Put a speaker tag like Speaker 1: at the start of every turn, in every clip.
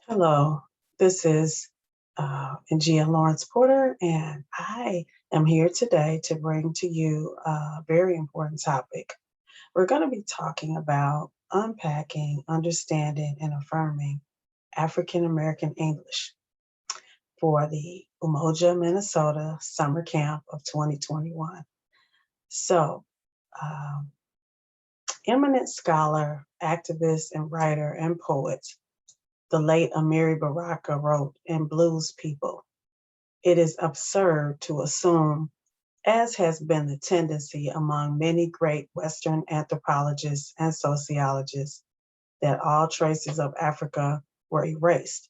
Speaker 1: Hello, this is Njia Lawrence-Porter, and I am here today to bring to you a very important topic. We're going to be talking about unpacking, understanding, and affirming African American English for the Umoja, Minnesota Summer Camp of 2021. So, um, eminent scholar, activist, and writer and poet, the late Amiri Baraka wrote in Blues People, "It is absurd to assume, as has been the tendency among many great Western anthropologists and sociologists, that all traces of Africa were erased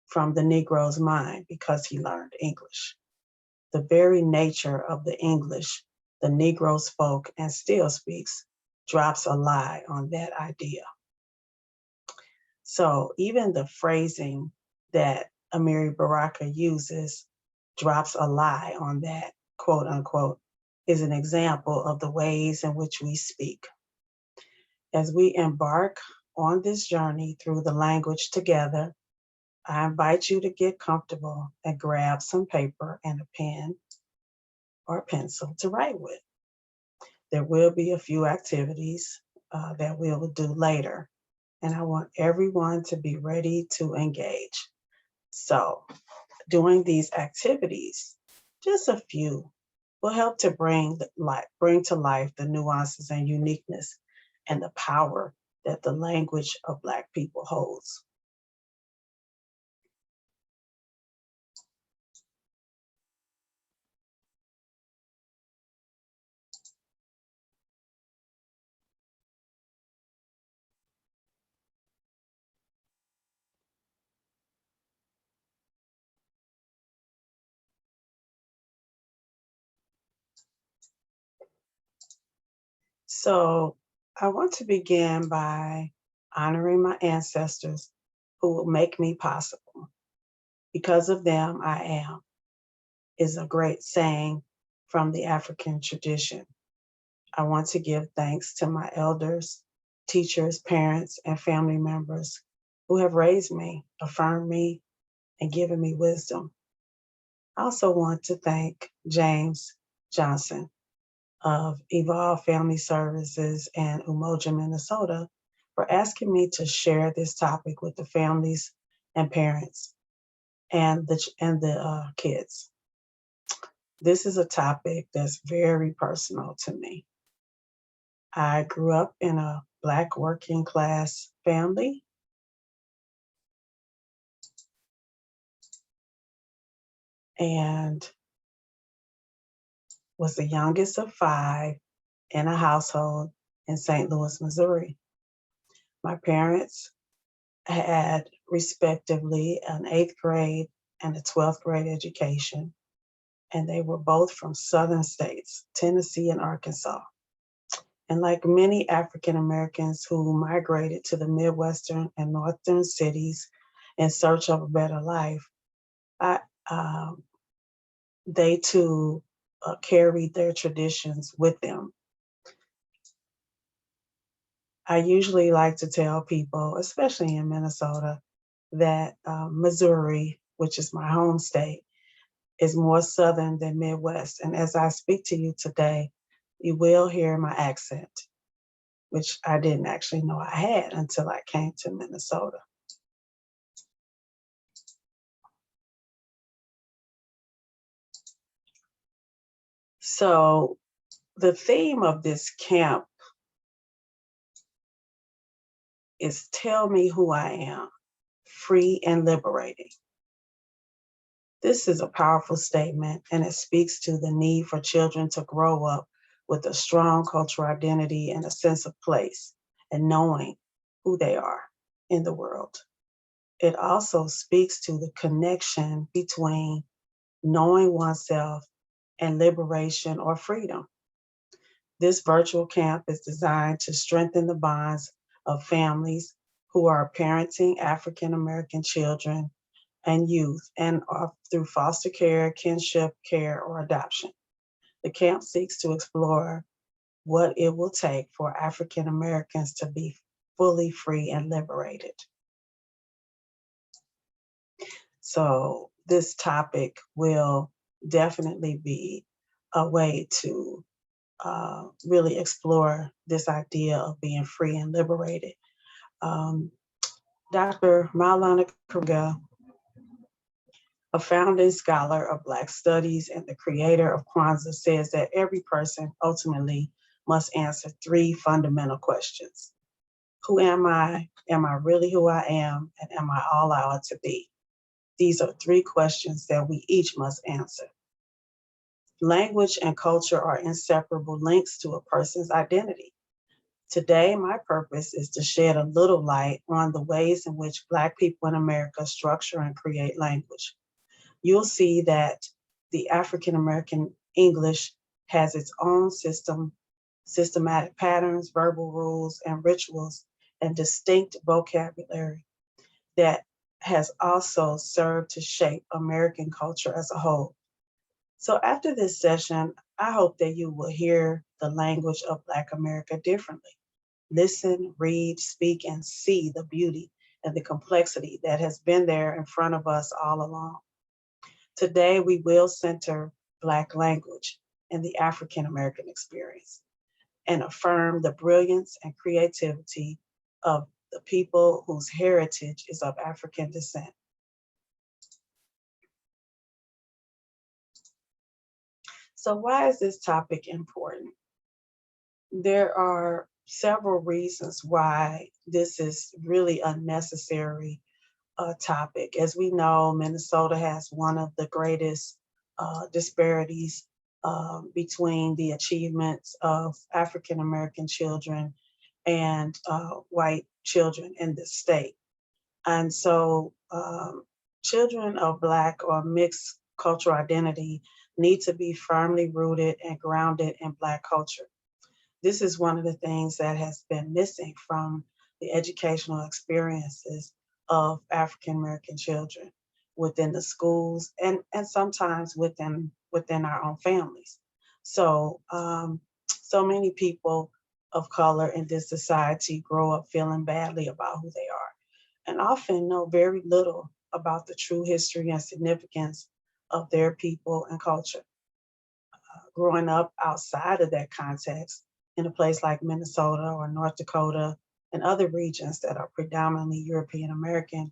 Speaker 1: from the Negro's mind because he learned English. The very nature of the English the Negro spoke and still speaks drops a lie on that idea." So even the phrasing that Amiri Baraka uses, drops a lie on that, quote unquote, is an example of the ways in which we speak. As we embark on this journey through the language together, I invite you to get comfortable and grab some paper and a pen or pencil to write with. There will be a few activities that we will do later, and I want everyone to be ready to engage. So, doing these activities, just a few, will help to bring to life the nuances and uniqueness and the power that the language of Black people holds. So, I want to begin by honoring my ancestors who will make me possible. Because of them, I am, is a great saying from the African tradition. I want to give thanks to my elders, teachers, parents, and family members who have raised me, affirmed me, and given me wisdom. I also want to thank James Johnson of Evolve Family Services and Umoja, Minnesota, for asking me to share this topic with the families and parents and the kids. This is a topic that's very personal to me. I grew up in a Black working class family, and was the youngest of 5 in a household in St. Louis, Missouri. My parents had respectively an 8th grade and a 12th grade education, and they were both from southern states, Tennessee and Arkansas. And like many African Americans who migrated to the Midwestern and Northern cities in search of a better life, I, um, they too carried their traditions with them. I usually like to tell people, especially in Minnesota, that Missouri, which is my home state, is more Southern than Midwest. And as I speak to you today, you will hear my accent, which I didn't actually know I had until I came to Minnesota. So the theme of this camp is Tell Me Who I Am, Free and Liberating. This is a powerful statement, and it speaks to the need for children to grow up with a strong cultural identity and a sense of place and knowing who they are in the world. It also speaks to the connection between knowing oneself and liberation or freedom. This virtual camp is designed to strengthen the bonds of families who are parenting African American children and youth, and through foster care, kinship care, or adoption. The camp seeks to explore what it will take for African Americans to be fully free and liberated. So this topic will definitely be a way to really explore this idea of being free and liberated. Um, Dr. Maulana Kruger, a founding scholar of Black studies and the creator of Kwanzaa, says that every person ultimately must answer three fundamental questions. Who am I? Am I really who I am? And am I all I ought to be? These are three questions that we each must answer. Language and culture are inseparable links to a person's identity. Today, my purpose is to shed a little light on the ways in which Black people in America structure and create language. You'll see that the African American English has its own systematic patterns, verbal rules, and rituals, and distinct vocabulary that has also served to shape American culture as a whole. So after this session, I hope that you will hear the language of Black America differently. Listen, read, speak, and see the beauty and the complexity that has been there in front of us all along. Today, we will center Black language and the African American experience and affirm the brilliance and creativity of the people whose heritage is of African descent. So why is this topic important? There are several reasons why this is really a necessary topic. As we know, Minnesota has one of the greatest disparities between the achievements of African American children and white children in the state. And so children of Black or mixed cultural identity need to be firmly rooted and grounded in Black culture. This is one of the things that has been missing from the educational experiences of African American children within the schools and sometimes within our own families. So so many people of color in this society grow up feeling badly about who they are and often know very little about the true history and significance of their people and culture. Growing up outside of that context, in a place like Minnesota or North Dakota and other regions that are predominantly European American,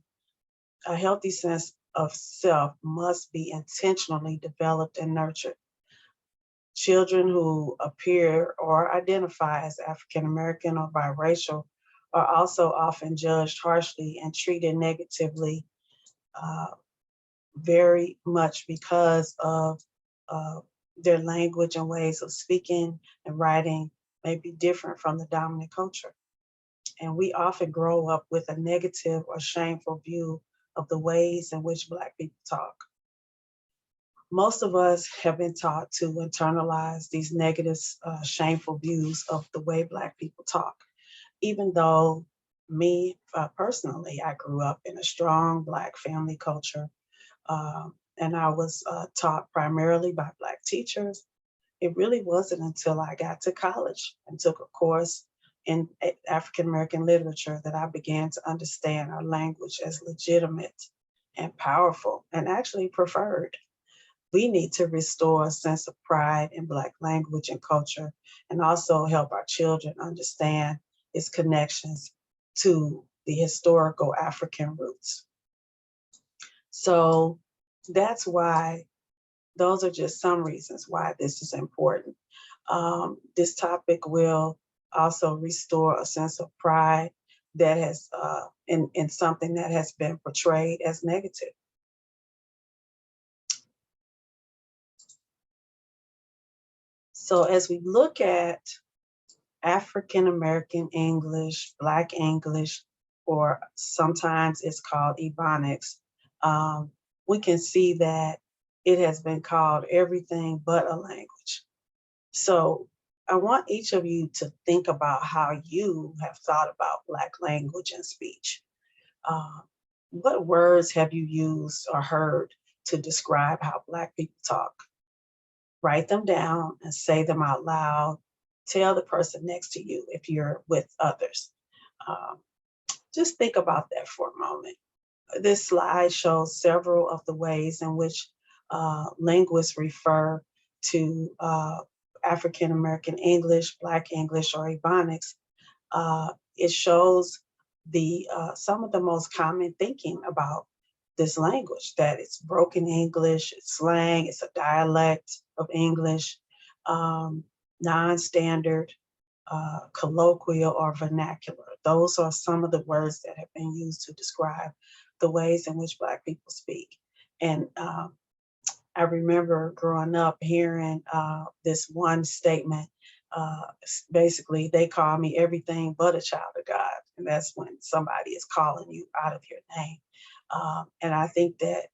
Speaker 1: a healthy sense of self must be intentionally developed and nurtured. Children who appear or identify as African American or biracial are also often judged harshly and treated negatively, uh, very much because of uh, their language and ways of speaking and writing may be different from the dominant culture. And we often grow up with a negative or shameful view of the ways in which Black people talk. Most of us have been taught to internalize these negative, shameful views of the way Black people talk, even though me personally, I grew up in a strong Black family culture, and I was taught primarily by Black teachers. It really wasn't until I got to college and took a course in African American literature that I began to understand our language as legitimate and powerful and actually preferred. We need to restore a sense of pride in Black language and culture and also help our children understand its connections to the historical African roots. So that's why, those are just some reasons why this is important. This topic will also restore a sense of pride that has in something that has been portrayed as negative. So as we look at African American English, Black English, or sometimes it's called Ebonics, we can see that it has been called everything but a language. So I want each of you to think about how you have thought about Black language and speech. Uh, what words have you used or heard to describe how Black people talk? Write them down and say them out loud. Tell the person next to you if you're with others. Um, just think about that for a moment. This slide shows several of the ways in which linguists refer to African American English, Black English, or Ebonics. It shows the some of the most common thinking about this language, that it's broken English, it's slang, it's a dialect of English, um, non-standard, colloquial, or vernacular. Those are some of the words that have been used to describe the ways in which Black people speak. And I remember growing up hearing this one statement. Basically, they call me everything but a child of God. And that's when somebody is calling you out of your name. And I think that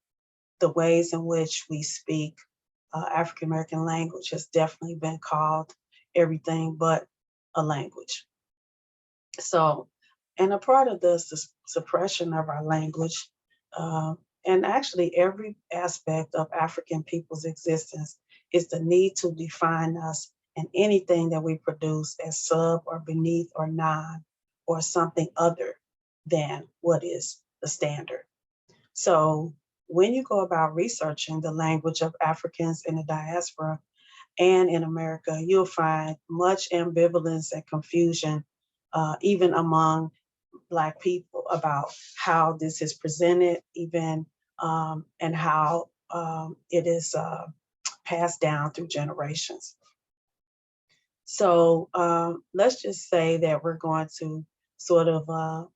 Speaker 1: the ways in which we speak African American language has definitely been called everything but a language. So, and a part of the suppression of our language, and actually every aspect of African people's existence, is the need to define us and anything that we produce as sub or beneath or non or something other than what is the standard. So, when you go about researching the language of Africans in the diaspora and in America, you'll find much ambivalence and confusion, even among Black people, about how this is presented, even and how it is passed down through generations. So let's just say that we're going to sort of,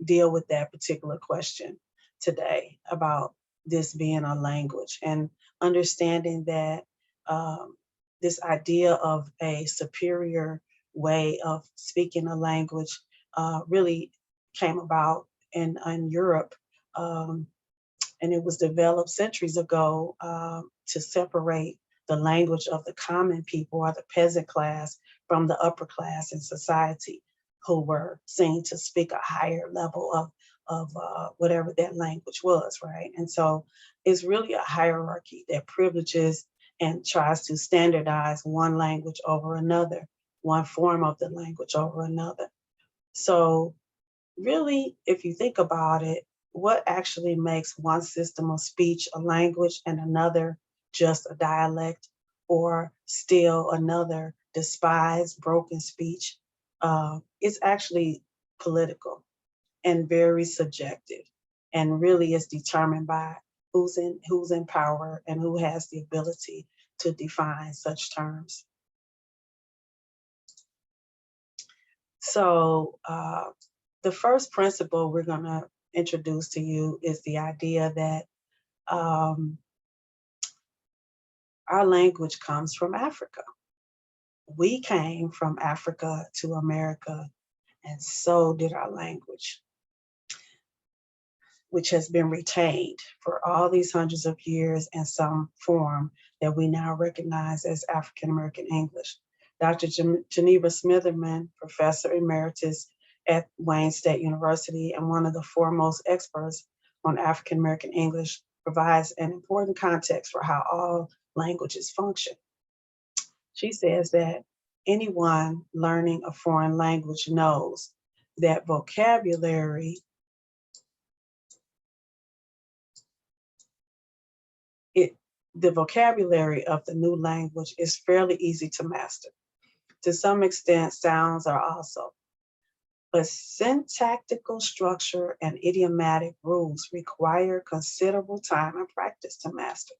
Speaker 1: deal with that particular question today about this being a language, and understanding that um, this idea of a superior way of speaking a language really came about in Europe. Um, and it was developed centuries ago to separate the language of the common people or the peasant class from the upper class in society, who were seen to speak a higher level of whatever that language was, right? And so it's really a hierarchy that privileges and tries to standardize one language over another, one form of the language over another. So really, if you think about it, what actually makes one system of speech a language and another just a dialect, or still another despised, broken speech? It's actually political and very subjective, and really is determined by who's in power and who has the ability to define such terms. So the first principle we're going to introduce to you is the idea that um, our language comes from Africa. We came from Africa to America, and so did our language, which has been retained for all these hundreds of years in some form that we now recognize as African American English. Dr. Geneva Smitherman, Professor Emeritus at Wayne State University and one of the foremost experts on African American English, provides an important context for how all languages function. She says that anyone learning a foreign language knows that the vocabulary of the new language is fairly easy to master. To some extent, sounds are also. But syntactical structure and idiomatic rules require considerable time and practice to master.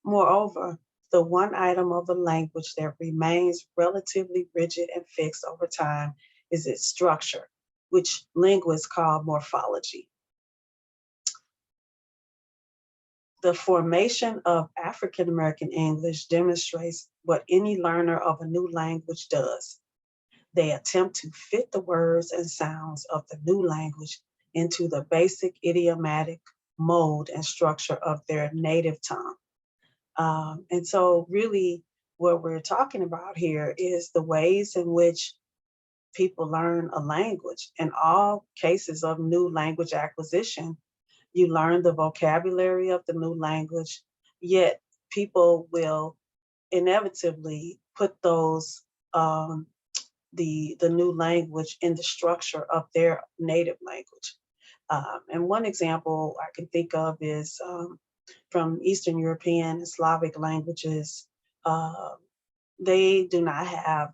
Speaker 1: Moreover, the one item of the language that remains relatively rigid and fixed over time is its structure, which linguists call morphology. The formation of African American English demonstrates what any learner of a new language does. They attempt to fit the words and sounds of the new language into the basic idiomatic mode and structure of their native tongue. And so really what we're talking about here is the ways in which people learn a language. In all cases of new language acquisition, you learn the vocabulary of the new language, yet people will inevitably put those the new language in the structure of their native language. And one example I can think of is from Eastern European and Slavic languages. Uh, they do not have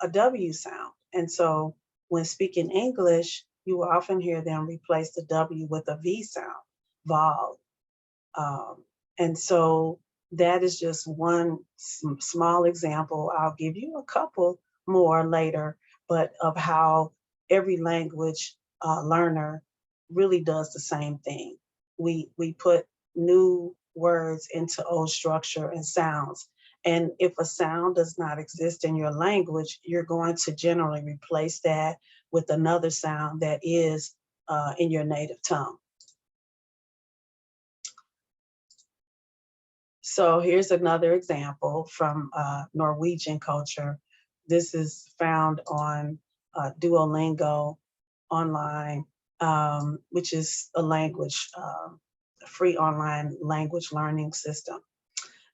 Speaker 1: a W sound. And so when speaking English, you will often hear them replace the W with a V sound, vol. Um, and so that is just one small example. I'll give you a couple more later, but of how every language learner really does the same thing. We put new words into old structure and sounds. And if a sound does not exist in your language, you're going to generally replace that with another sound that is in your native tongue. So here's another example from Norwegian culture. This is found on Duolingo online, which is a language, a free online language learning system.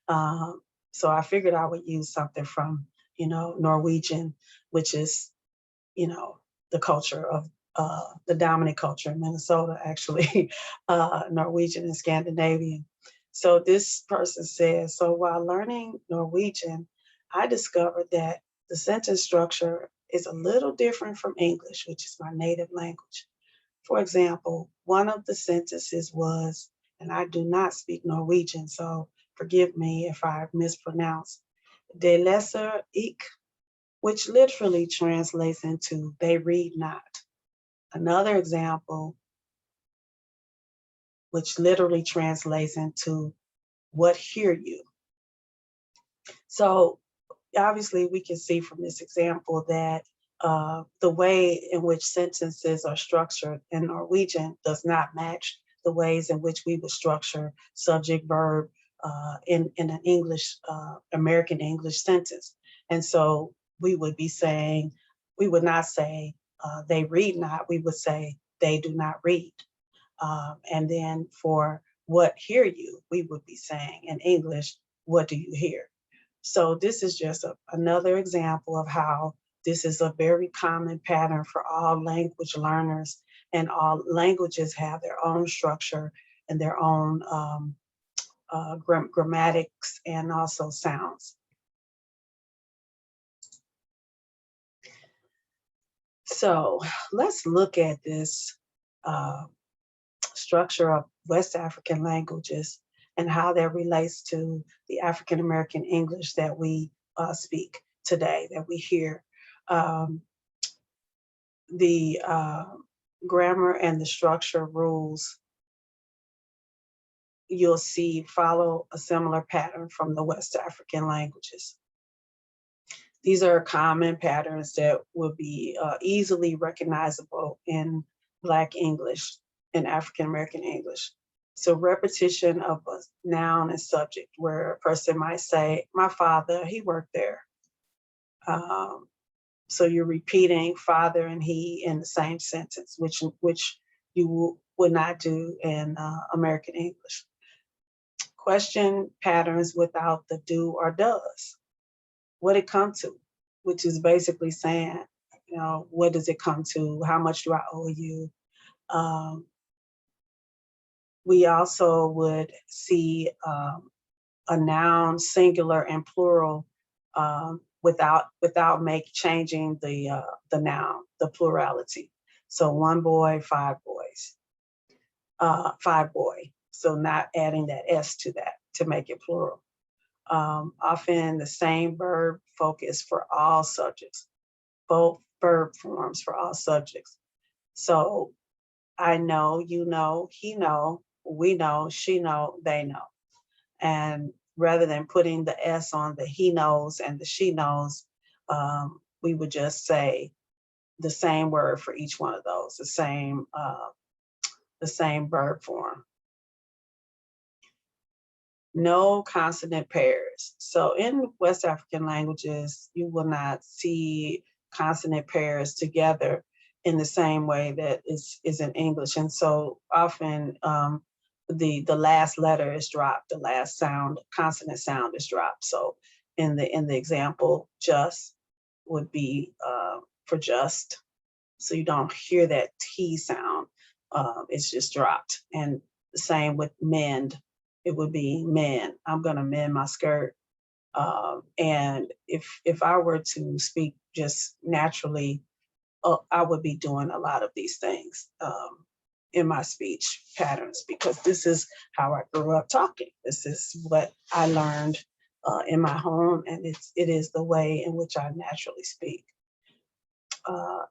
Speaker 1: Um, so I figured I would use something from, Norwegian, which is, the culture of the dominant culture in Minnesota, actually, Norwegian and Scandinavian. So this person says, so while learning Norwegian, I discovered that the sentence structure is a little different from English, which is my native language. For example, one of the sentences was, and I do not speak Norwegian, so forgive me if I mispronounce, de leser ik, which literally translates into they read not. Another example, which literally translates into what hear you. So obviously we can see from this example that the way in which sentences are structured in Norwegian does not match the ways in which we would structure subject verb in an English, American English sentence. And so we would not say they read not, we would say they do not read. And then for what hear you, we would be saying in English, what do you hear? So this is just another example of how this is a very common pattern for all language learners, and all languages have their own structure and their own grammatics and also sounds. So let's look at this structure of West African languages and how that relates to the African American English that we speak today, that we hear. The grammar and the structure rules you'll see follow a similar pattern from the West African languages. These are common patterns that will be easily recognizable in Black English and African American English. So repetition of a noun and subject, where a person might say, my father, he worked there. So you're repeating father and he in the same sentence, which you would not do in American English. Question patterns without the do or does. What it come to, which is basically saying, what does it come to? How much do I owe you? We also would see a noun, singular and plural, without changing the noun, the plurality. So one boy, five boys, five boy. So not adding that S to that to make it plural. Often the same verb focus for all subjects, both verb forms for all subjects. So I know, you know, he know, we know, she know, they know. And rather than putting the S on the he knows and the she knows, we would just say the same word for each one of those, the same verb form. No consonant pairs. So in West African languages, you will not see consonant pairs together in the same way that is in English. And so often the last letter is dropped, the last sound, consonant sound is dropped. So in the example, just would be for just. So you don't hear that T sound. It's just dropped. And the same with mend. It would be mend. I'm going to mend my skirt. And if I were to speak just naturally, I would be doing a lot of these things in my speech patterns, because this is how I grew up talking. This is what I learned in my home, and it is the way in which I naturally speak.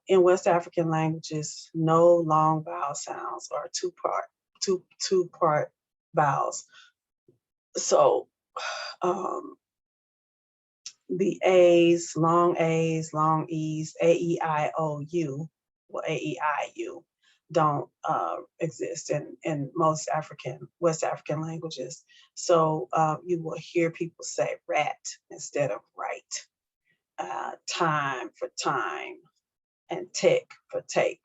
Speaker 1: In West African languages, no long vowel sounds or two-part vowels. So um, the A's, long E's, A, E, I, O, U, well, A, E, I, U, don't exist in most West African languages. So you will hear people say rat instead of right, time for time, and tick for take.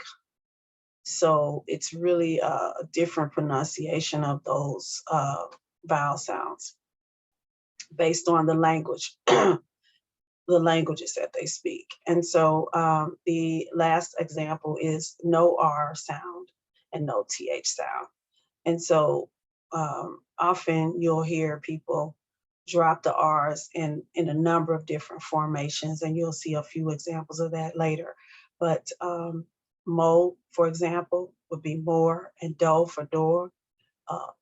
Speaker 1: So it's really a different pronunciation of those vowel sounds based on the language, the languages that they speak. And so the last example is no R sound and no TH sound. And so often you'll hear people drop the R's in a number of different formations, and you'll see a few examples of that later. But mo, for example, would be more, and do for door,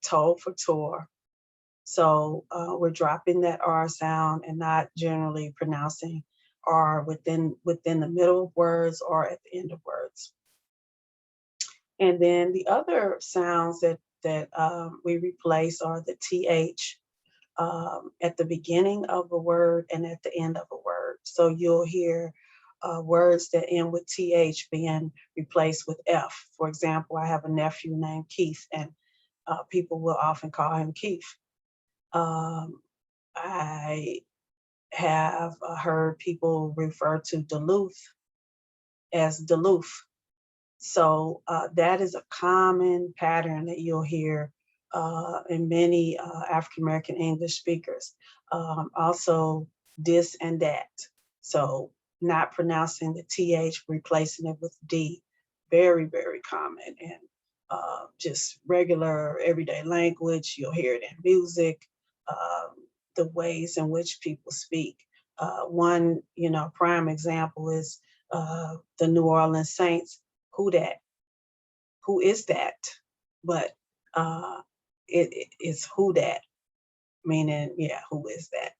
Speaker 1: toe for tour. So we're dropping that R sound and not generally pronouncing R within the middle of words or at the end of words. And then the other sounds that we replace are the TH at the beginning of a word and at the end of a word. So you'll hear words that end with TH being replaced with F. For example, I have a nephew named Keith, and people will often call him Keith. I have heard people refer to Duluth as Duluth. So that is a common pattern that you'll hear in many African American English speakers. Also, this and that. So not pronouncing the TH, replacing it with D. Very, very common. And just regular everyday language. You'll hear it in music, the ways in which people speak. One, prime example is the New Orleans Saints. Who that? Who is that? But it's who that, meaning, yeah, who is that?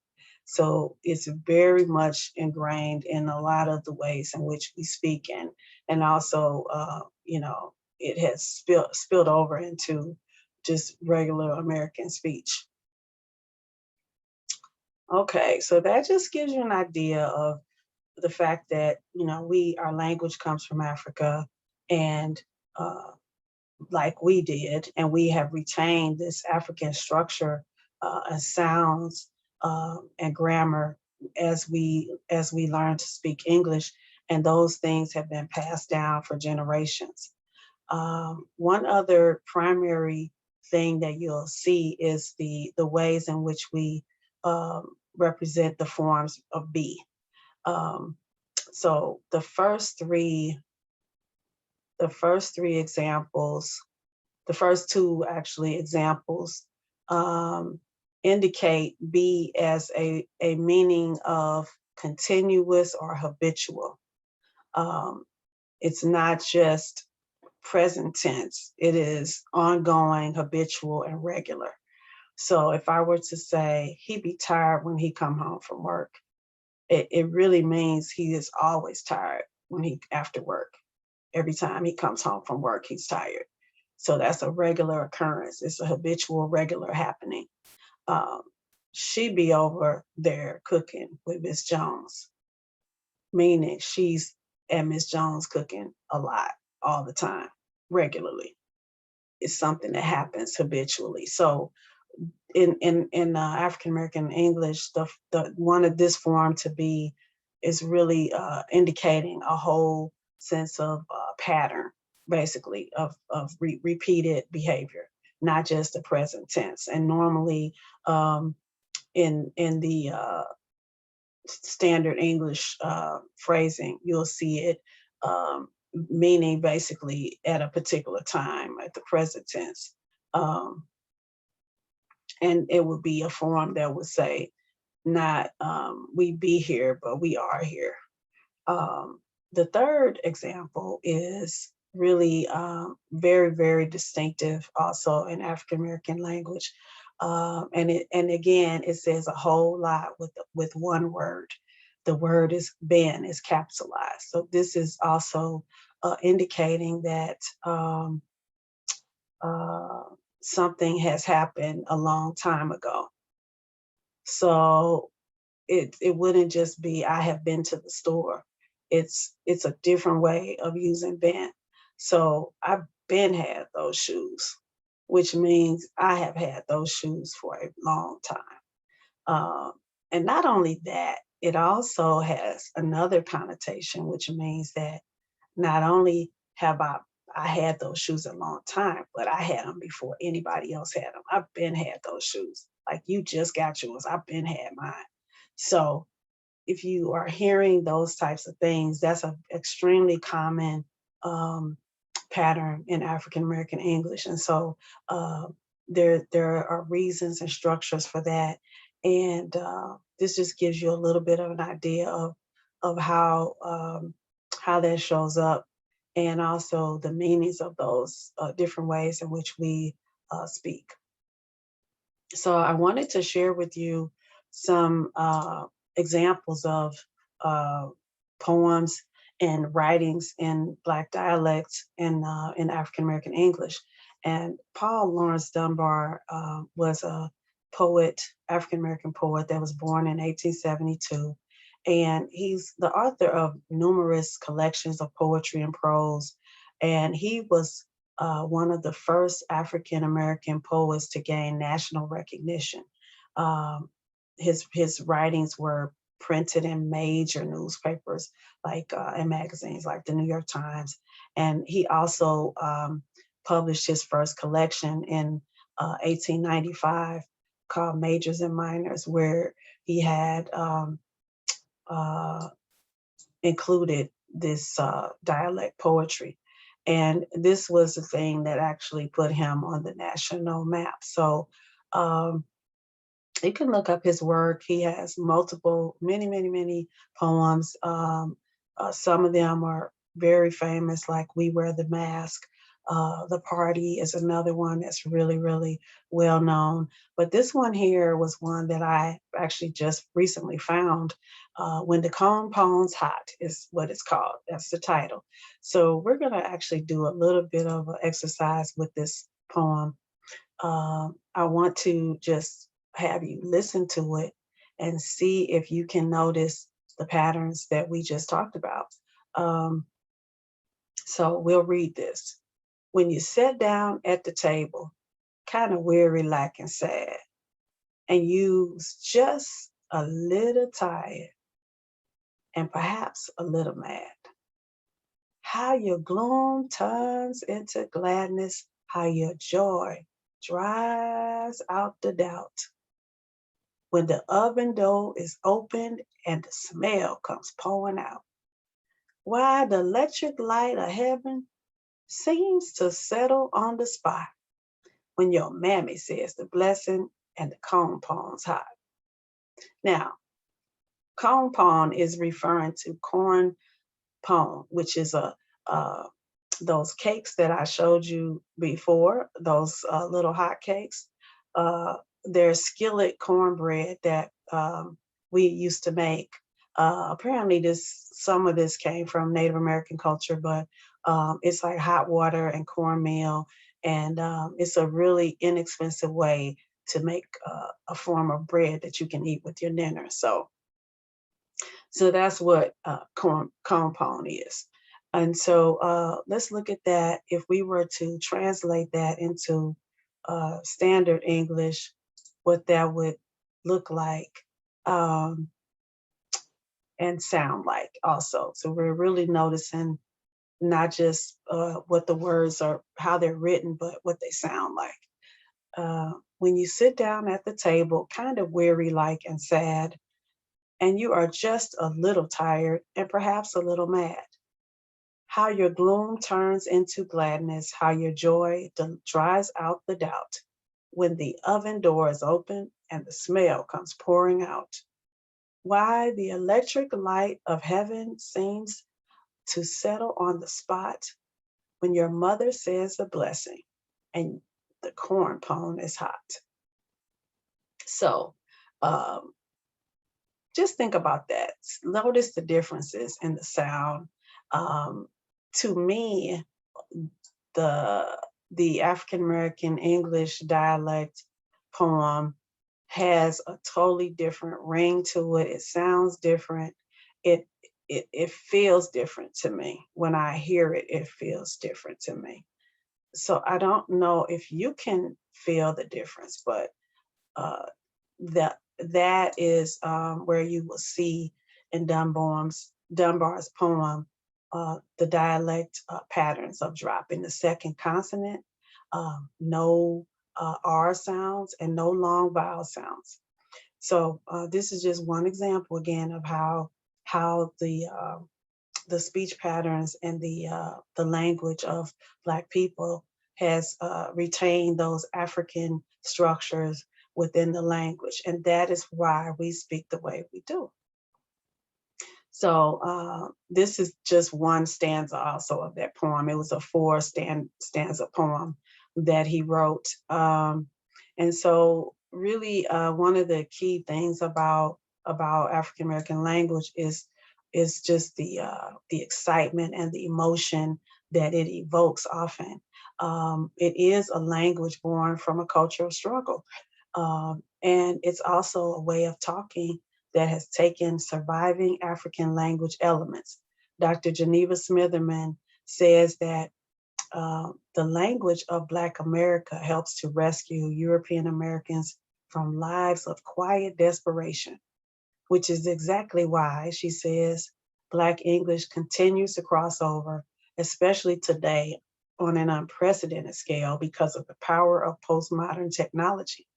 Speaker 1: So it's very much ingrained in a lot of the ways in which we speak, and also, it has spilled over into just regular American speech. Okay, so that just gives you an idea of the fact that our language comes from Africa, and like we did, and we have retained this African structure and sounds and grammar as we learn to speak English, and those things have been passed down for generations. One other primary thing that you'll see is the ways in which we represent the forms of be. So the first three examples, the first two actually examples, indicate be as a meaning of continuous or habitual. It's not just present tense, it is ongoing, habitual, and regular. So if I were to say, he be tired when he come home from work, it really means he is always tired after work. Every time he comes home from work, he's tired. So that's a regular occurrence. It's a habitual, regular happening. She be over there cooking with Miss Jones, meaning she's at Miss Jones cooking a lot, all the time, regularly. It's something that happens habitually. So in African American English, the one of this form to be is really indicating a whole sense of pattern, basically of repeated behavior, not just the present tense. And normally, in the standard English phrasing, you'll see it meaning basically at a particular time, at the present tense. And it would be a form that would say, not we be here, but we are here. The third example is really very, very distinctive also in African American language. And again, it says a whole lot with one word. The word is been is capitalized. So this is also indicating that uh, something has happened a long time ago. So it wouldn't just be I have been to the store. It's a different way of using been. So I've been had those shoes, which means I have had those shoes for a long time. Um, and not only that, it also has another connotation, which means that not only have I had those shoes a long time, but I had them before anybody else had them. I've been had those shoes. Like you just got yours. I've been had mine. So if you are hearing those types of things, that's an extremely common um, pattern in African American English, and so uh, there are reasons and structures for that, and this just gives you a little bit of an idea of how that shows up, and also the meanings of those different ways in which we speak. So I wanted to share with you some examples of uh, poems and writings in Black dialects in African American English. And Paul Laurence Dunbar was a poet, African American poet that was born in 1872. And he's the author of numerous collections of poetry and prose. And he was one of the first African American poets to gain national recognition. Um, his writings were printed in major newspapers, like and magazines like the New York Times, and he also published his first collection in 1895 called Majors and Minors, where he had uh, included this dialect poetry. And this was the thing that actually put him on the national map. So um, you can look up his work. He has multiple, many poems. Some of them are very famous, like We Wear the Mask. The Party is another one that's really well known. But this one here was one that I actually just recently found. When the Cone Pone's Hot is what it's called. That's the title. So we're going to actually do a little bit of an exercise with this poem. I want to just have you listen to it and see if you can notice the patterns that we just talked about. Um, so we'll read this. When you sit down at the table, kind of weary, like and sad, and you just a little tired and perhaps a little mad, how your gloom turns into gladness, how your joy drives out the doubt. When the oven door is opened and the smell comes pouring out. Why, the electric light of heaven seems to settle on the spot when your mammy says the blessing and the corn pond's hot. Now, corn pond is referring to corn pone, which is uh, those cakes that I showed you before, those little hot cakes. Uh, they're skillet cornbread that we used to make. Apparently, some of this came from Native American culture, but it's like hot water and cornmeal, and it's a really inexpensive way to make a form of bread that you can eat with your dinner. So that's what compound is. And so let's look at that. If we were to translate that into standard English, what that would look like and sound like also. So we're really noticing not just what the words are, how they're written, but what they sound like. When you sit down at the table, kind of weary like and sad, and you are just a little tired and perhaps a little mad. how your gloom turns into gladness, how your joy dries out the doubt when the oven door is open and the smell comes pouring out. Why the electric light of heaven seems to settle on the spot when your mother says a blessing and the corn pone is hot. So um, just think about that. Notice the differences in the sound. Um, to me, the the African American English dialect poem has a totally different ring to it. It sounds different. It it feels different to me. When I hear it, it feels different to me. So I don't know if you can feel the difference, but uh, that is where you will see in Dunbar's poem the dialect patterns of dropping the second consonant, no R sounds, and no long vowel sounds. So this is just one example again of how the speech patterns and the language of Black people has retained those African structures within the language, and that is why we speak the way we do. So this is just one stanza also of that poem. It was a stanza poem that he wrote. And so really one of the key things about African American language is just the excitement and the emotion that it evokes often. It is a language born from a culture of struggle. And it's also a way of talking that has taken surviving African language elements. Dr. Geneva Smitherman says that the language of Black America helps to rescue European Americans from lives of quiet desperation, which is exactly why, she says, Black English continues to cross over, especially today on an unprecedented scale because of the power of postmodern technology.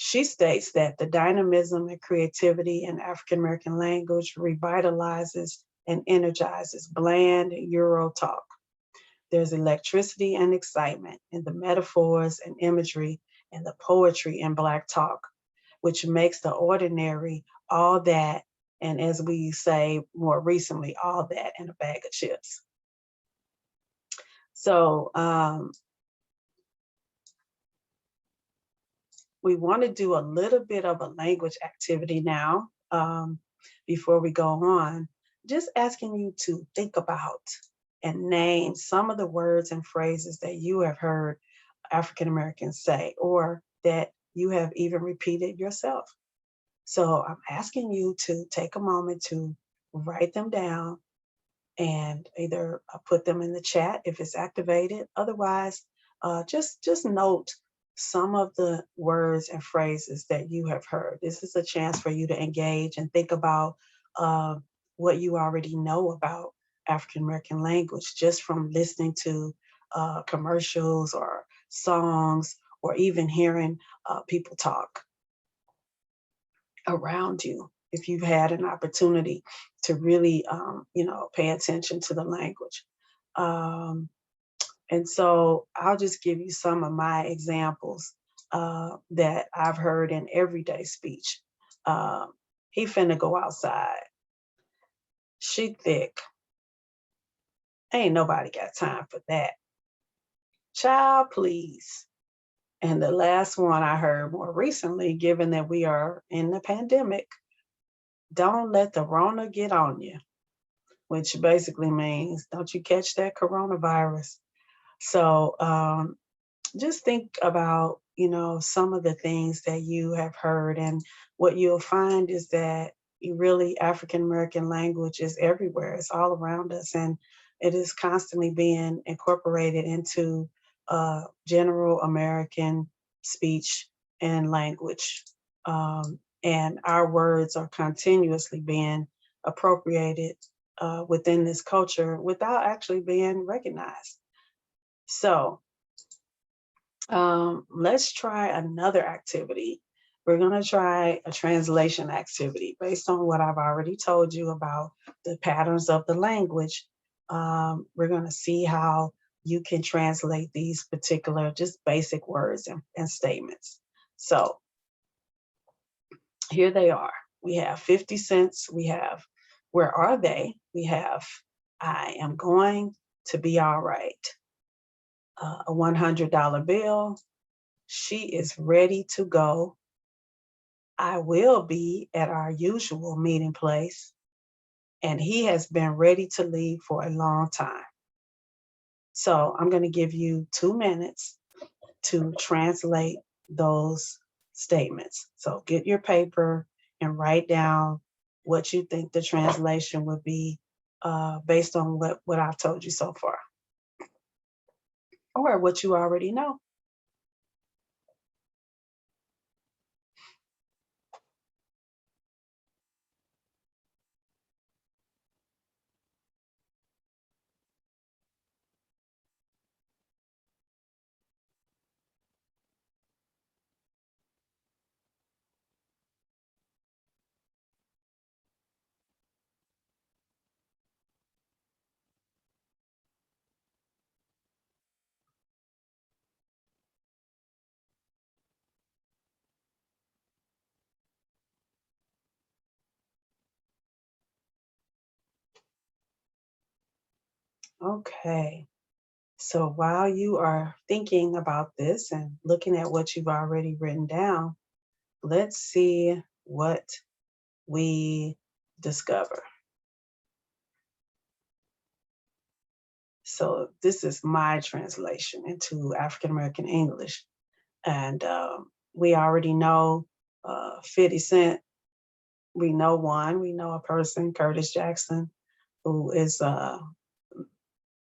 Speaker 1: She states that the dynamism and creativity in African American language revitalizes and energizes bland Euro talk. There's electricity and excitement in the metaphors and imagery and the poetry in Black talk, which makes the ordinary all that, and as we say more recently, all that in a bag of chips. So we want to do a little bit of a language activity now before we go on. Just asking you to think about and name some of the words and phrases that you have heard African Americans say, or that you have even repeated yourself. So I'm asking you to take a moment to write them down and either put them in the chat if it's activated. Otherwise, just note some of the words and phrases that you have heard. This is a chance for you to engage and think about what you already know about African American language just from listening to commercials or songs or even hearing people talk around you. If you've had an opportunity to really, pay attention to the language. And so I'll just give you some of my examples that I've heard in everyday speech. He finna go outside. She thick. Ain't nobody got time for that. Child, please. And the last one I heard more recently, given that we are in the pandemic, don't let the Rona get on you, which basically means don't you catch that coronavirus. So just think about, some of the things that you have heard, and what you'll find is that African American language is everywhere. It's all around us, and it is constantly being incorporated into general American speech and language. And our words are continuously being appropriated within this culture without actually being recognized. So let's try another activity. We're going to try a translation activity based on what I've already told you about the patterns of the language. We're going to see how you can translate these particular just basic words and statements. So here they are. We have 50 cents. We have where are they? We have I am going to be all right. A $100 bill. She is ready to go. I will be at our usual meeting place. And he has been ready to leave for a long time. So I'm going to give you 2 minutes to translate those statements. So get your paper and write down what you think the translation would be based on what I've told you so far, or what you already know. Okay. So while you are thinking about this and looking at what you've already written down, let's see what we discover. So this is my translation into African American English. And we already know 50 Cent. We know one. We know a person, Curtis Jackson, who is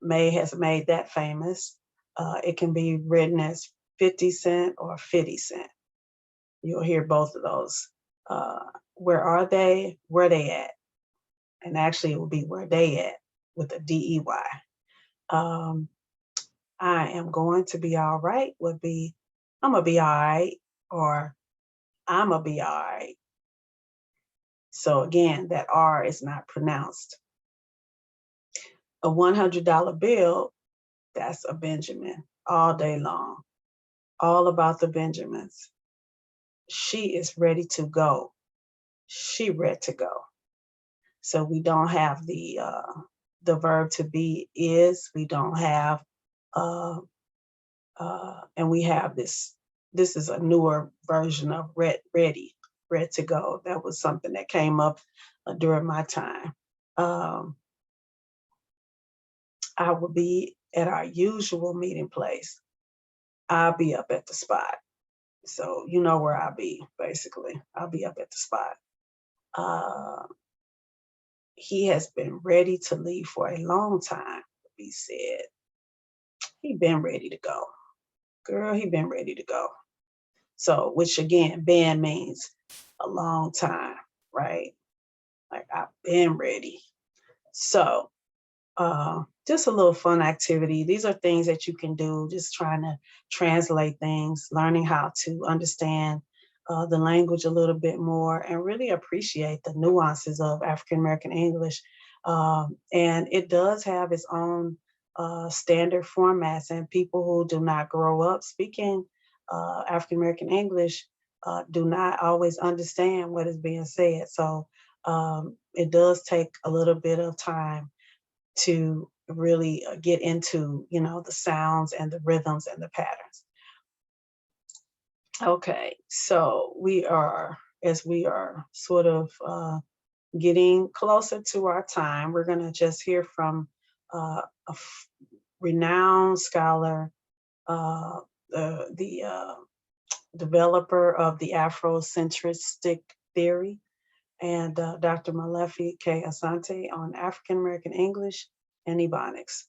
Speaker 1: has made that famous. It can be written as 50 Cent or 50 Cent. You'll hear both of those. Where are they? Where they at? And actually, it will be where they at with a DEY. Um, I am going to be all right would be I'm gonna be all right, or I'm gonna be all right. So again, that R is not pronounced. A $100 bill, that's a Benjamin all day long. All about the Benjamins. She is ready to go. She ready to go. So we don't have the verb to be is. We don't have and we have this. This is a newer version of ready to go. That was something that came up during my time. Um, I will be at our usual meeting place. I'll be up at the spot. So you know where I'll be, basically. I'll be up at the spot. Uh, he has been ready to leave for a long time, he said. He been ready to go. Girl, he been ready to go. So, which again, been means a long time, right? Like I've been ready. So, just a little fun activity. These are things that you can do, just trying to translate things, learning how to understand the language a little bit more, and really appreciate the nuances of African American English. And it does have its own standard formats, and people who do not grow up speaking African American English do not always understand what is being said. So it does take a little bit of time to really get into, the sounds and the rhythms and the patterns. Okay, so as we are sort of getting closer to our time, we're going to just hear from a renowned scholar, uh, the developer of the Afrocentristic theory, and Dr. Malefic Asante on African American English and Ebonics.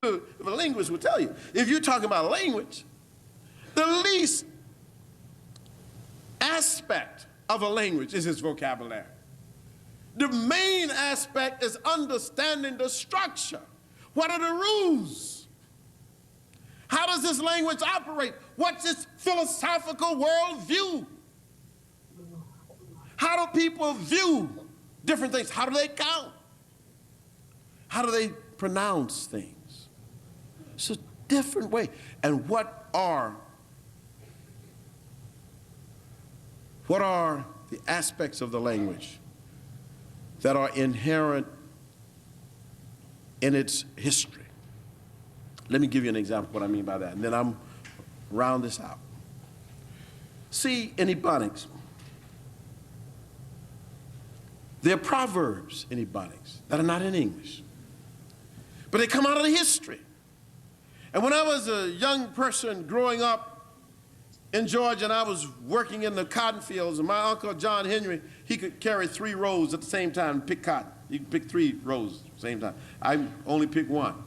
Speaker 2: If a linguist will tell you, if you're talking about language, least aspect of a language is its vocabulary. The main aspect is understanding the structure. What are the rules? How does this language operate? What's its philosophical worldview? How do people view different things? How do they count? How do they pronounce things? It's a different way. And what are the aspects of the language that are inherent in its history? Let me give you an example of what I mean by that, and then I'm round this out. See, in Ebonics, there are proverbs in Ebonics that are not in English, but they come out of the history. And when I was a young person growing up in Georgia, and I was working in the cotton fields, and my uncle John Henry, he could carry 3 rows at the same time and pick cotton. He could pick 3 rows at the same time. I only picked 1.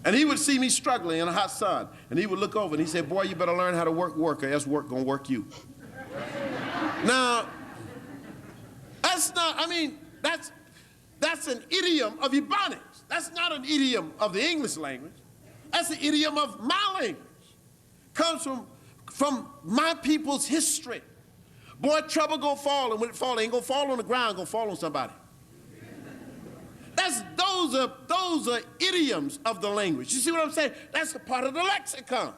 Speaker 2: And he would see me struggling in a hot sun, and he would look over and he said, "Boy, you better learn how to work, or else work gonna work you." Now, that's not, I mean, that's an idiom of Ebonics. That's not an idiom of the English language. That's an idiom of my language. Comes from my people's history. Boy, trouble gonna fall, and when it falls, it ain't gonna fall on the ground, gonna fall on somebody. Those are idioms of the language. You see what I'm saying? That's a part of the lexicon.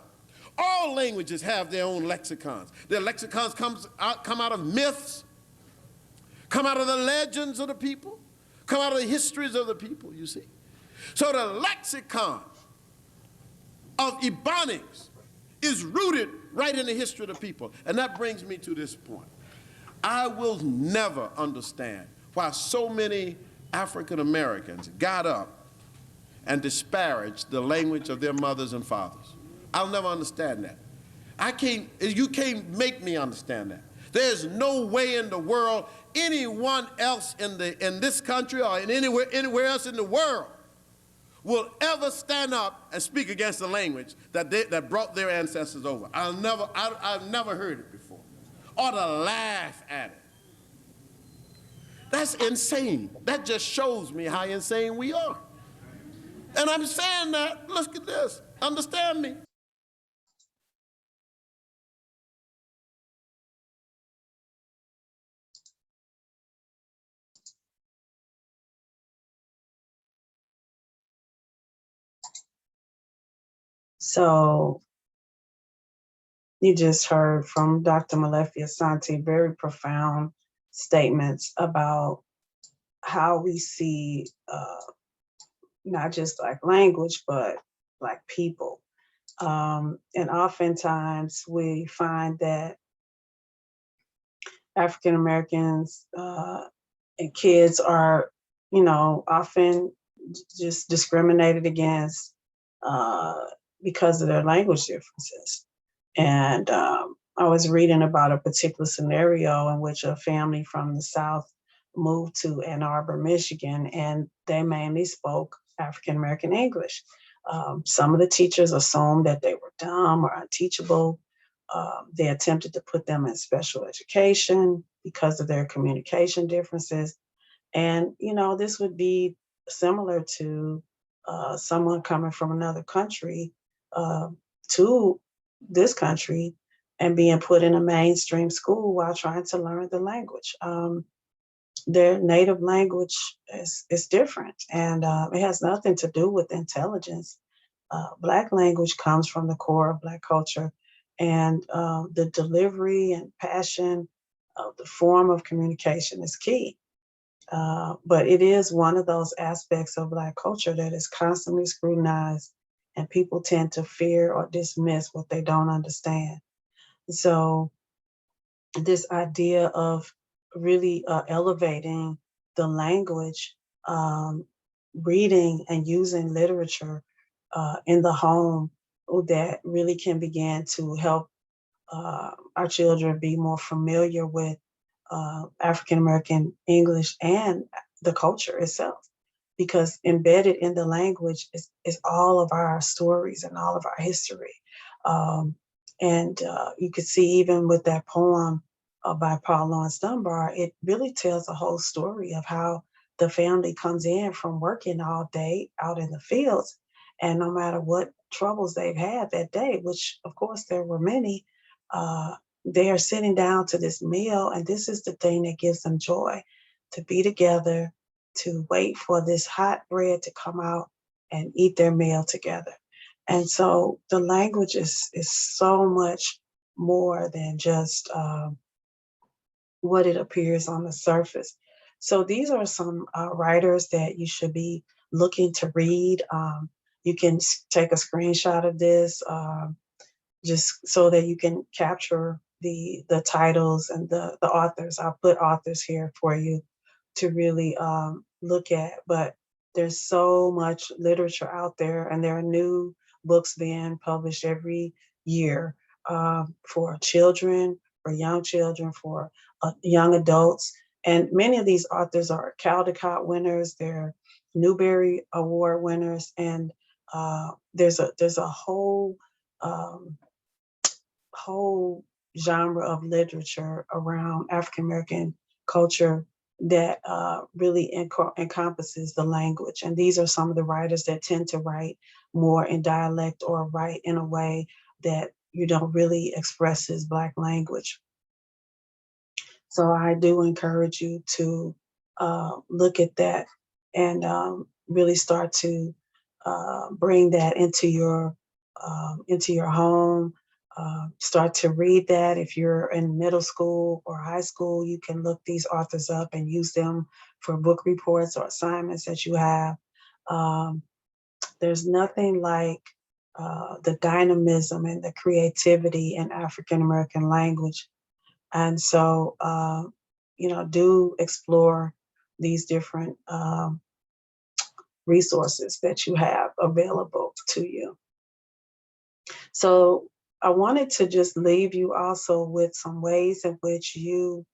Speaker 2: All languages have their own lexicons. Their lexicons come out of myths, come out of the legends of the people, come out of the histories of the people, you see. So the lexicon of Ebonics is rooted right in the history of the people. And that brings me to this point. I will never understand why so many African Americans got up and disparaged the language of their mothers and fathers. I'll never understand that. You can't make me understand that. There's no way in the world anyone else in this country or anywhere else in the world will ever stand up and speak against the language that brought their ancestors over. I've never heard it before. Or to laugh at it. That's insane. That just shows me how insane we are. And I'm saying that, look at this, understand me.
Speaker 1: So you just heard from Dr. Malefic Asante very profound statements about how we see not just like language, but like people. And oftentimes we find that African Americans and kids are, often just discriminated against because of their language differences. And I was reading about a particular scenario in which a family from the South moved to Ann Arbor, Michigan, and they mainly spoke African American English. Some of the teachers assumed that they were dumb or unteachable. They attempted to put them in special education because of their communication differences. And, this would be similar to someone coming from another country to this country and being put in a mainstream school while trying to learn the language. Their native language is different, and it has nothing to do with intelligence. Black language comes from the core of Black culture, and the delivery and passion of the form of communication is key. But it is one of those aspects of Black culture that is constantly scrutinized, and people tend to fear or dismiss what they don't understand. So this idea of really elevating the language, reading and using literature in the home that really can begin to help our children be more familiar with African American English and the culture itself. Because embedded in the language is all of our stories and all of our history. Um, and you can see even with that poem by Paul Laurence Dunbar, it really tells a whole story of how the family comes in from working all day out in the fields. And no matter what troubles they've had that day, which of course there were many, uh, they are sitting down to this meal. And this is the thing that gives them joy, to be together, to wait for this hot bread to come out and eat their meal together. And so the language is so much more than just what it appears on the surface. So these are some writers that you should be looking to read. You can take a screenshot of this just so that you can capture the titles and the authors. I'll put authors here for you to really look at. But there's so much literature out there, and there are new books being published every year for children, for young adults. And many of these authors are Caldecott winners, they're Newbery Award winners, and there's a um, whole genre of literature around African American culture that really encompasses the language. And these are some of the writers that tend to write more in dialect or write in a way that really expresses Black language. So I do encourage you to look at that and really start to bring that into your home. Start to read that. If you're in middle school or high school, you can look these authors up and use them for book reports or assignments that you have. Um, there's nothing like the dynamism and the creativity in African American language. And so, do explore these different resources that you have available to you. So I wanted to just leave you also with some ways in which you,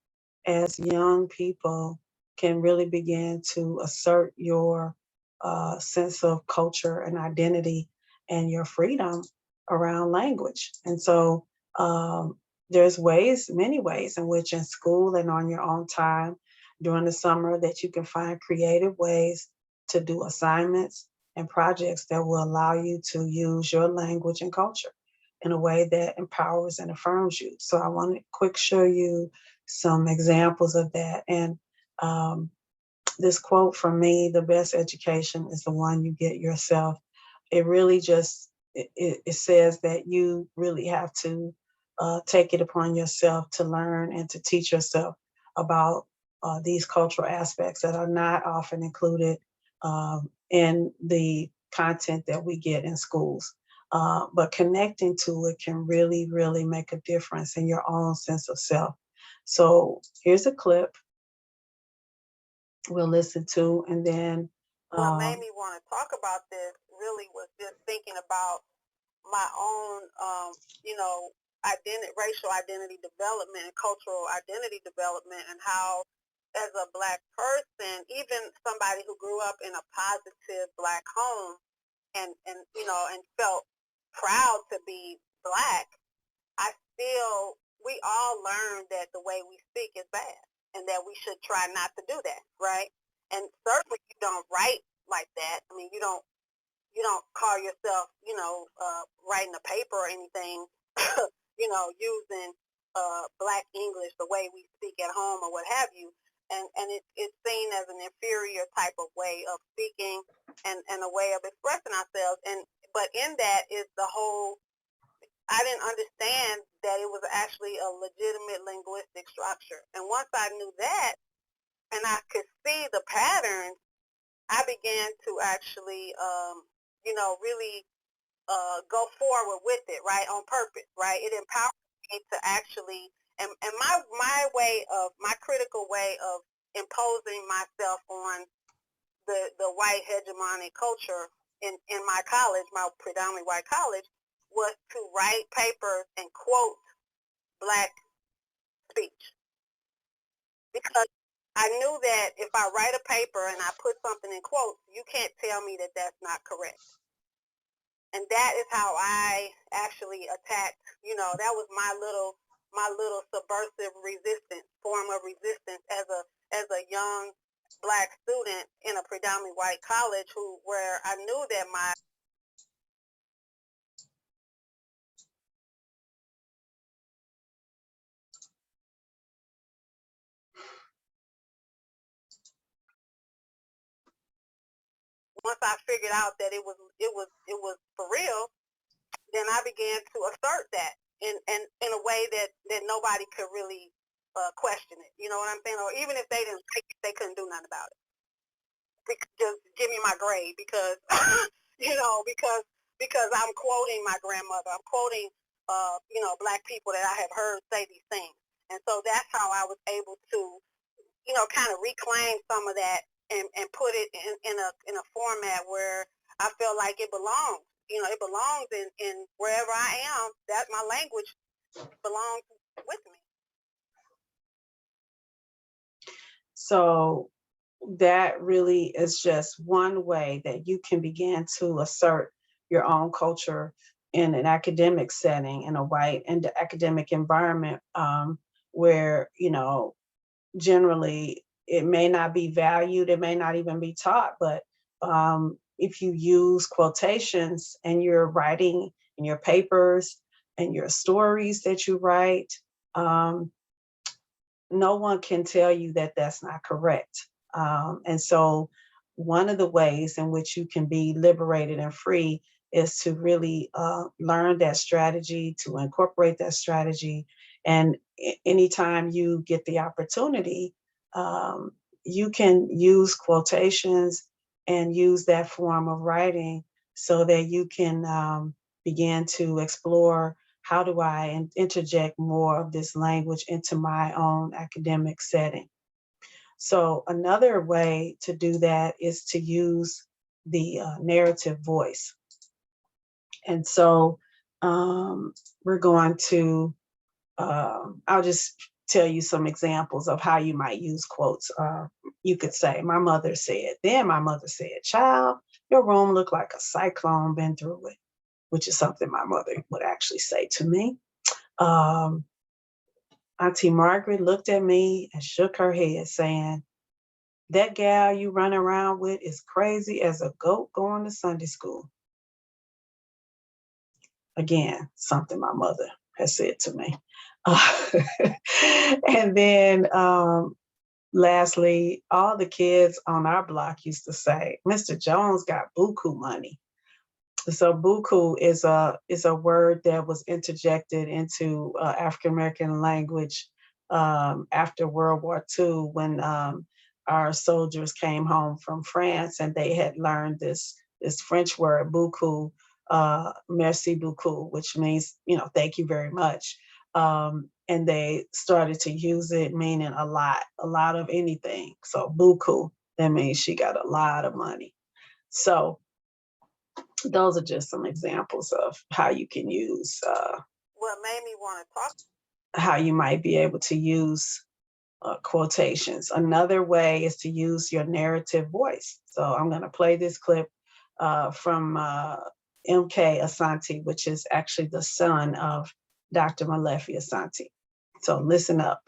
Speaker 1: as young people, can really begin to assert your sense of culture and identity and your freedom around language. And so there's many ways in which in school and on your own time during the summer that you can find creative ways to do assignments and projects that will allow you to use your language and culture in a way that empowers and affirms you. So I want to quick show you some examples of that. And this quote from me, the best education is the one you get yourself. It really just, it says that you really have to take it upon yourself to learn and to teach yourself about these cultural aspects that are not often included in the content that we get in schools. But connecting to it can really, really make a difference in your own sense of self. So here's a clip we'll listen to, and then
Speaker 3: what made me want to talk about this really was just thinking about my own, racial identity development and cultural identity development, and how, as a Black person, even somebody who grew up in a positive Black home and felt proud to be Black, we all learned that the way we speak is bad and that we should try not to do that, right? And certainly you don't write like that. I mean, you don't call yourself, writing a paper or anything, using Black English the way we speak at home or what have you. And it's seen as an inferior type of way of speaking and a way of expressing ourselves. But in that is the whole, I didn't understand that it was actually a legitimate linguistic structure. And once I knew that and I could see the patterns, I began to actually, really go forward with it, right, on purpose, right? It empowered me to actually, and my critical way of imposing myself on the white hegemonic culture in my college, my predominantly white college, was to write papers and quote Black speech. Because I knew that if I write a paper and I put something in quotes, you can't tell me that that's not correct. And that is how I actually attacked, that was my little subversive form of resistance as a young Black student in a predominantly white college where I knew that once I figured out that it was for real, then I began to assert that in a way that nobody could really question it. You know what I'm saying? Or even if they didn't like it, they couldn't do nothing about it. Just give me my grade because because I'm quoting my grandmother. I'm quoting Black people that I have heard say these things. And so that's how I was able to kind of reclaim some of that and put it in a format where I feel like it belongs. It belongs in wherever I am. That my language belongs with me.
Speaker 1: So that really is just one way that you can begin to assert your own culture in an academic setting, in a white and academic environment, where, generally it may not be valued, it may not even be taught, but if you use quotations and you're writing in your papers and your stories that you write, no one can tell you that that's not correct. And so one of the ways in which you can be liberated and free is to really learn that strategy, to incorporate that strategy. And anytime you get the opportunity, you can use quotations and use that form of writing so that you can begin to explore, how do I interject more of this language into my own academic setting? So another way to do that is to use the narrative voice. And so we're going to, I'll just tell you some examples of how you might use quotes. You could say, my mother said, child, your room looked like a cyclone been through it, which is something my mother would actually say to me. Auntie Margaret looked at me and shook her head saying, that gal you run around with is crazy as a goat going to Sunday school. Again, something my mother has said to me. And then lastly, all the kids on our block used to say, Mr. Jones got buku money. So buku is a word that was interjected into African American language after World War II, when our soldiers came home from France and they had learned this French word buku, merci beaucoup, which means thank you very much, and they started to use it meaning a lot of anything. So buku, that means she got a lot of money. So those are just some examples of how you can use,
Speaker 3: What made me want to talk,
Speaker 1: how you might be able to use quotations. Another way is to use your narrative voice. So I'm going to play this clip from MK Asante, which is actually the son of Dr. Malefic Asante. So listen up.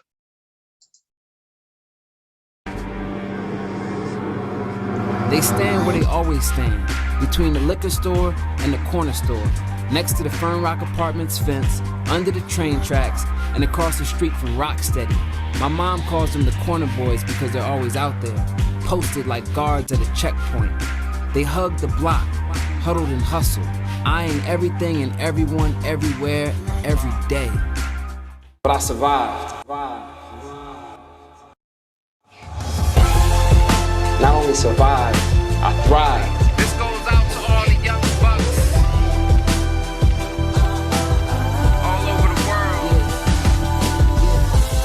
Speaker 4: They stand where they always stand, between the liquor store and the corner store, next to the Fern Rock Apartments fence, under the train tracks, and across the street from Rocksteady. My mom calls them the corner boys because they're always out there, posted like guards at a checkpoint. They hug the block, huddled and hustle, eyeing everything and everyone, everywhere, every day. But I survived. Not only survived, I thrived. This goes out to all the young bucks all over the world.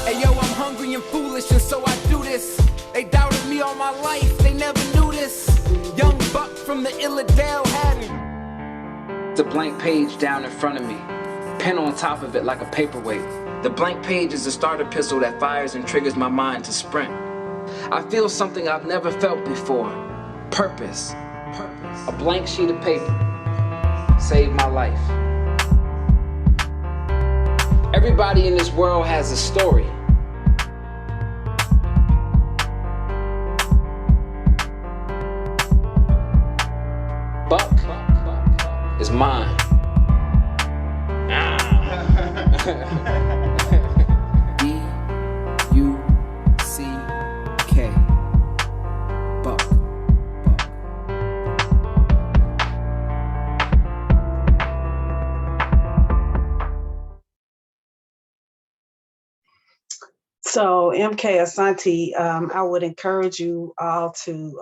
Speaker 4: Hey yo, I'm hungry and foolish, and so I do this. They doubted me all my life, they never knew this. Young buck from the Illadale had the blank page down in front of me, pen on top of it like a paperweight. The blank page is a starter pistol that fires and triggers my mind to sprint. I feel something I've never felt before. Purpose. A blank sheet of paper. saved my life. Everybody in this world has a story. Buck is mine. B-U-C-K. Buck.
Speaker 1: So MK Asante, I would encourage you all to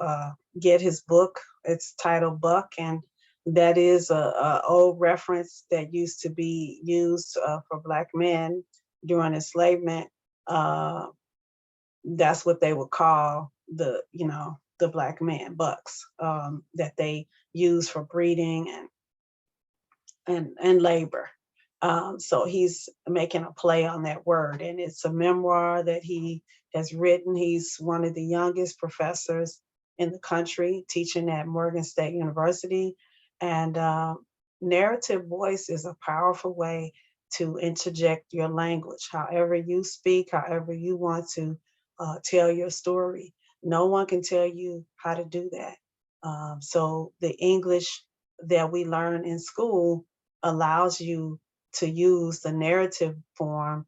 Speaker 1: get his book. It's titled Buck, and that is a old reference that used to be used for Black men during enslavement. That's what they would call the Black man, bucks, that they use for breeding and labor. So he's making a play on that word, and it's a memoir that he has written. He's one of the youngest professors in the country teaching at Morgan State University. And narrative voice is a powerful way to interject your language, however you speak, however you want to tell your story. No one can tell you how to do that. So the English that we learn in school allows you to use the narrative form.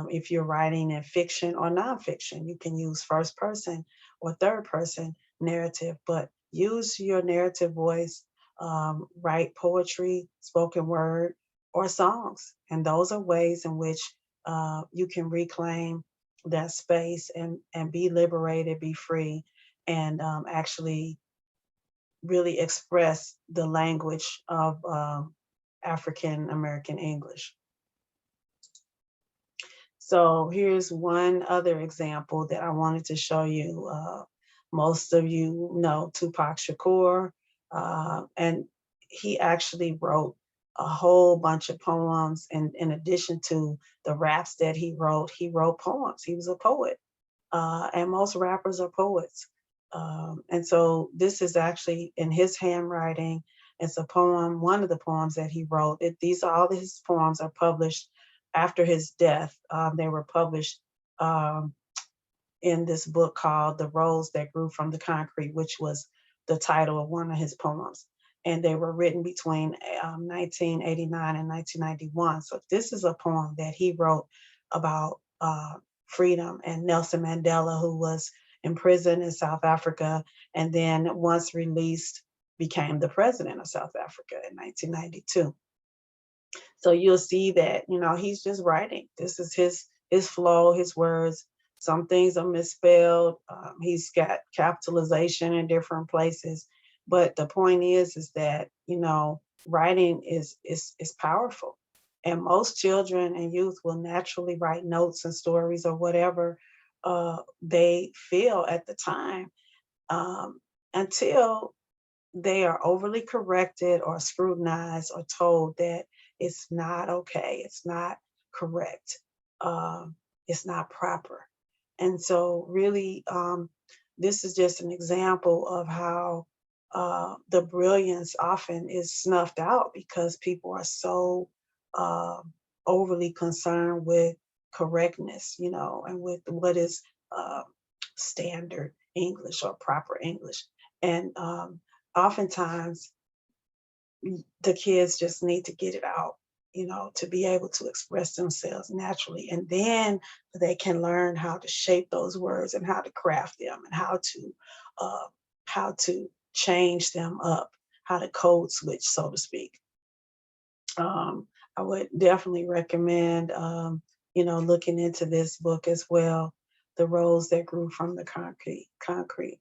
Speaker 1: If you're writing in fiction or nonfiction, you can use first person or third person narrative, but use your narrative voice, write poetry, spoken word, or songs. And those are ways in which you can reclaim that space and be liberated, be free, and actually really express the language of African American English. So here's one other example that I wanted to show you. Most of you know Tupac Shakur, and he actually wrote a whole bunch of poems. And in addition to the raps that he wrote poems. He was a poet, and most rappers are poets. And so this is actually in his handwriting. It's a poem, one of the poems that he wrote. These are all his poems are published after his death. They were published in this book called The Rose That Grew from the Concrete, which was the title of one of his poems. And they were written between 1989 and 1991. So this is a poem that he wrote about freedom and Nelson Mandela, who was in prison in South Africa, and then once released, became the president of South Africa in 1992. So you'll see that, he's just writing. This is his flow, his words. Some things are misspelled. He's got capitalization in different places. But the point is that, writing is powerful. And most children and youth will naturally write notes and stories or whatever they feel at the time, until they are overly corrected or scrutinized or told that it's not okay, it's not correct, it's not proper. And so really, this is just an example of how the brilliance often is snuffed out because people are so overly concerned with correctness, and with what is standard English or proper English. And oftentimes the kids just need to get it out, to be able to express themselves naturally. And then they can learn how to shape those words and how to craft them and how to change them up, how to code switch, so to speak. I would definitely recommend, looking into this book as well, The Rose That Grew from the Concrete.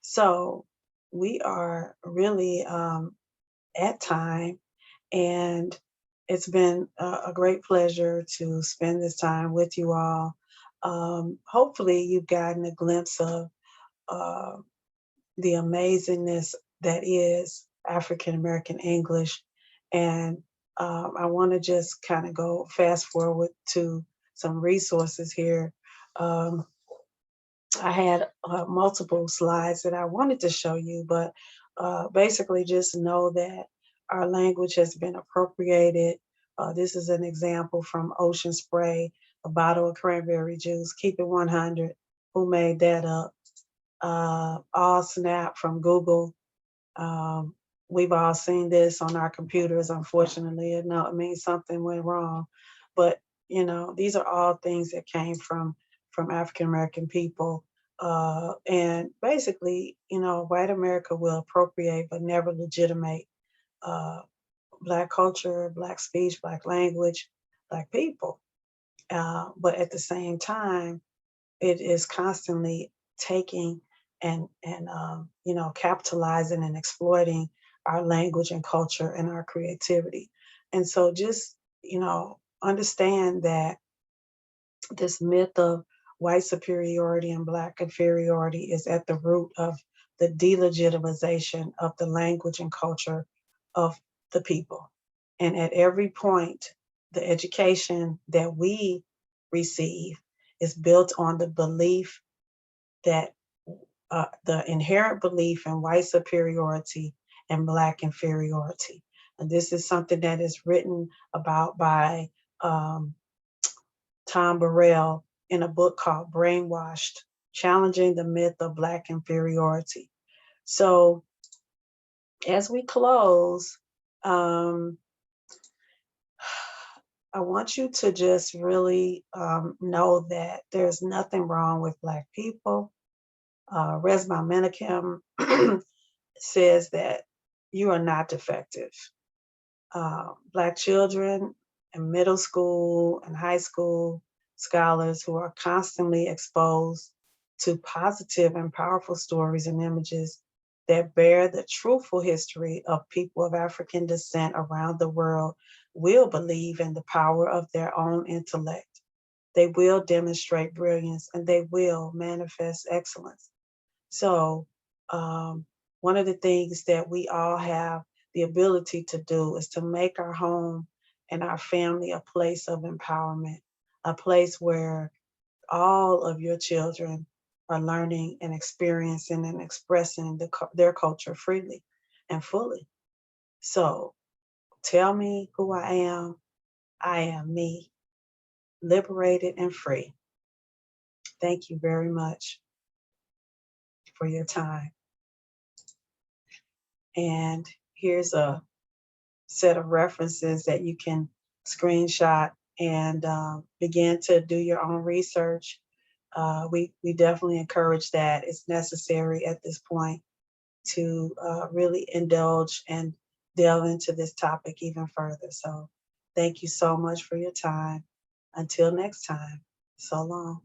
Speaker 1: So we are really at time, and it's been a great pleasure to spend this time with you all. Hopefully you've gotten a glimpse of the amazingness that is African American English. And I want to just kind of go fast forward to some resources here. I had multiple slides that I wanted to show you, but basically just know that our language has been appropriated. This is an example from Ocean Spray, a bottle of cranberry juice. Keep it 100. Who made that up? All Snap from Google. Um, we've all seen this on our computers, unfortunately. It means something went wrong. But, these are all things that came from African American people. And basically, white America will appropriate but never legitimate uh, Black culture, Black speech, Black language, Black people. But at the same time, it is constantly taking and capitalizing and exploiting our language and culture and our creativity. And so just understand that this myth of white superiority and Black inferiority is at the root of the delegitimization of the language and culture of the people. And at every point, the education that we receive is built on the belief that the inherent belief in white superiority and Black inferiority. And this is something that is written about by um, Tom Burrell in a book called Brainwashed, Challenging the Myth of Black Inferiority. So as we close, I want you to just really know that there's nothing wrong with Black people. Resma Menakem says that you are not defective. Black children in middle school and high school scholars who are constantly exposed to positive and powerful stories and images that bear the truthful history of people of African descent around the world will believe in the power of their own intellect. They will demonstrate brilliance and they will manifest excellence. So one of the things that we all have the ability to do is to make our home and our family a place of empowerment, a place where all of your children are learning and experiencing and expressing their culture freely and fully. So tell me who I am. I am me, liberated and free. Thank you very much for your time. And here's a set of references that you can screenshot and begin to do your own research. We definitely encourage that. It's necessary at this point to really indulge and delve into this topic even further. So thank you so much for your time. Until next time, so long.